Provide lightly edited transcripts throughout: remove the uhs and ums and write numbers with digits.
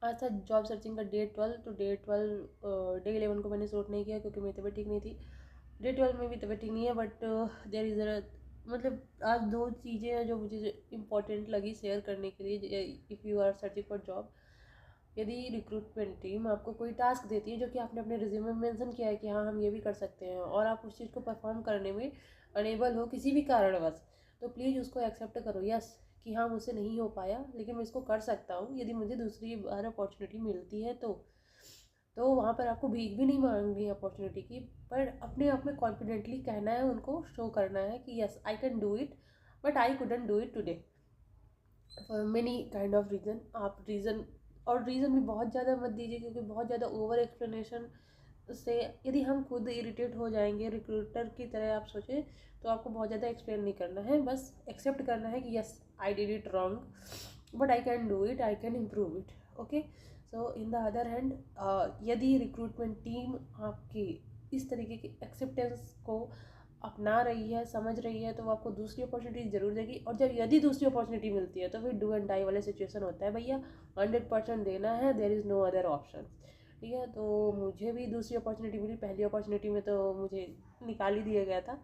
आज था job searching का डे 12। तो डे 11 को मैंने शूट नहीं किया क्योंकि मेरी तबीयत ठीक नहीं थी। डे 12 में भी तबीयत ठीक नहीं है, बट देयर इज़ मतलब आज दो चीज़ें हैं जो मुझे इम्पोर्टेंट लगी शेयर करने के लिए। If you are searching for job, यदि रिक्रूटमेंट टीम आपको कोई टास्क देती है जो कि आपने अपने रिज्यूमे में मेंशन किया है कि हाँ हम ये भी कर सकते हैं, और आप उस चीज़ को परफॉर्म करने में अनेबल हो किसी भी कारणवश, तो प्लीज़ उसको एक्सेप्ट करो। यस, कि हाँ मुझसे नहीं हो पाया लेकिन मैं इसको कर सकता हूँ, यदि मुझे दूसरी बार अपॉर्चुनिटी मिलती है तो वहाँ पर आपको भीख भी नहीं मांगनी है अपॉर्चुनिटी की, पर अपने आप में कॉन्फिडेंटली कहना है, उनको शो करना है कि yes I can do it, but I couldn't do it today for many kind of reason. आप रीज़न भी बहुत ज़्यादा मत दीजिए, क्योंकि बहुत ज़्यादा ओवर एक्सप्लेनेशन से यदि हम खुद इरिटेट हो जाएंगे रिक्रूटर की तरह, आप सोचें, तो आपको बहुत ज़्यादा एक्सप्लेन नहीं करना है, बस एक्सेप्ट करना है कि yes I did it wrong but I can do it, I can improve it. Okay, so in the other hand, यदि रिक्रूटमेंट टीम आपकी इस तरीके की एक्सेप्टेंस को अपना रही है, समझ रही है, तो वो आपको दूसरी अपॉर्चुनिटी ज़रूर देगी। और जब यदि दूसरी अपॉर्चुनिटी मिलती है तो फिर डू एंड डाई वाले सिचुएशन होता है भैया, 100% देना है, there is no other option. ठीक है, तो मुझे भी दूसरी अपॉर्चुनिटी मिली। पहली अपॉर्चुनिटी में तो मुझे निकाल ही दिया गया था,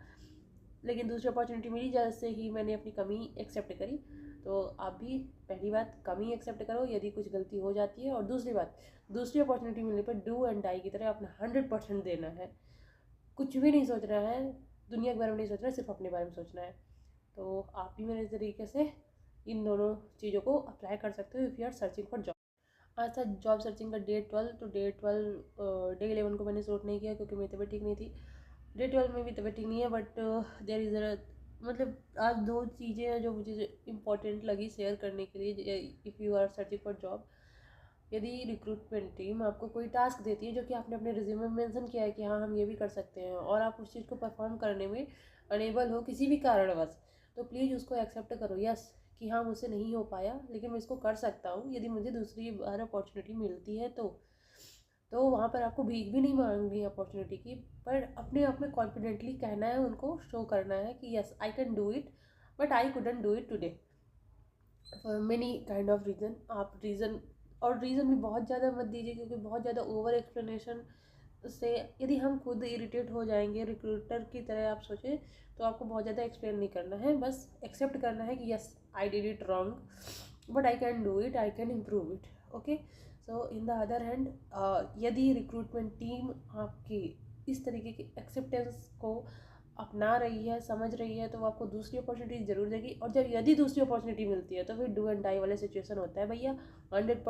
लेकिन दूसरी अपॉर्चुनिटी मिली जैसे ही मैंने अपनी कमी एक्सेप्ट करी। तो आप भी पहली बात कमी एक्सेप्ट करो यदि कुछ गलती हो जाती है, और दूसरी बात, दूसरी अपॉर्चुनिटी मिलने पर डू एंड डाई की तरह अपना 100% देना है। कुछ भी नहीं सोचना है, दुनिया के बारे में नहीं सोचना है, सिर्फ अपने बारे में सोचना है। तो आप भी मेरे तरीके से इन दोनों चीज़ों को अप्लाई कर सकते हो if you are searching for job. आज था जॉब सर्चिंग का डे 12। तो डे 11 को मैंने शूट नहीं किया क्योंकि मेरी तबीयत ठीक नहीं थी। डे 12 में भी तबीयत ठीक नहीं है, बट देयर इज़ मतलब आज दो चीज़ें हैं जो मुझे इम्पोर्टेंट लगी शेयर करने के लिए। If you are searching for job, यदि रिक्रूटमेंट टीम आपको कोई टास्क देती है जो कि आपने अपने रिज्यूमे में मेंशन किया है कि हाँ हम ये भी कर सकते हैं, और आप उस चीज़ को परफॉर्म करने में अनेबल हो किसी भी कारणवश, तो प्लीज़ उसको एक्सेप्ट करो। यस, कि हाँ मुझसे नहीं हो पाया लेकिन मैं इसको कर सकता हूँ, यदि मुझे दूसरी बार अपॉर्चुनिटी मिलती है तो वहाँ पर आपको भीख भी नहीं मांगनी है अपॉर्चुनिटी की, पर अपने आप में कॉन्फिडेंटली कहना है, उनको शो करना है कि yes I can do it, but I couldn't do it today for many kind of reason. आप रीज़न भी बहुत ज़्यादा मत दीजिए, क्योंकि बहुत ज़्यादा ओवर एक्सप्लेनेशन से यदि हम खुद इरिटेट हो जाएंगे रिक्रूटर की तरह, आप सोचें, तो आपको बहुत ज़्यादा एक्सप्लेन नहीं करना है, बस एक्सेप्ट करना है कि yes I did it wrong but I can do it, I can improve it. Okay, so in the other hand, यदि रिक्रूटमेंट टीम आपकी इस तरीके की एक्सेप्टेंस को अपना रही है, समझ रही है, तो वो आपको दूसरी अपॉर्चुनिटी ज़रूर देगी। और जब यदि दूसरी अपॉर्चुनिटी मिलती है तो फिर डू एंड डाई वाले सिचुएशन होता है भैया, 100%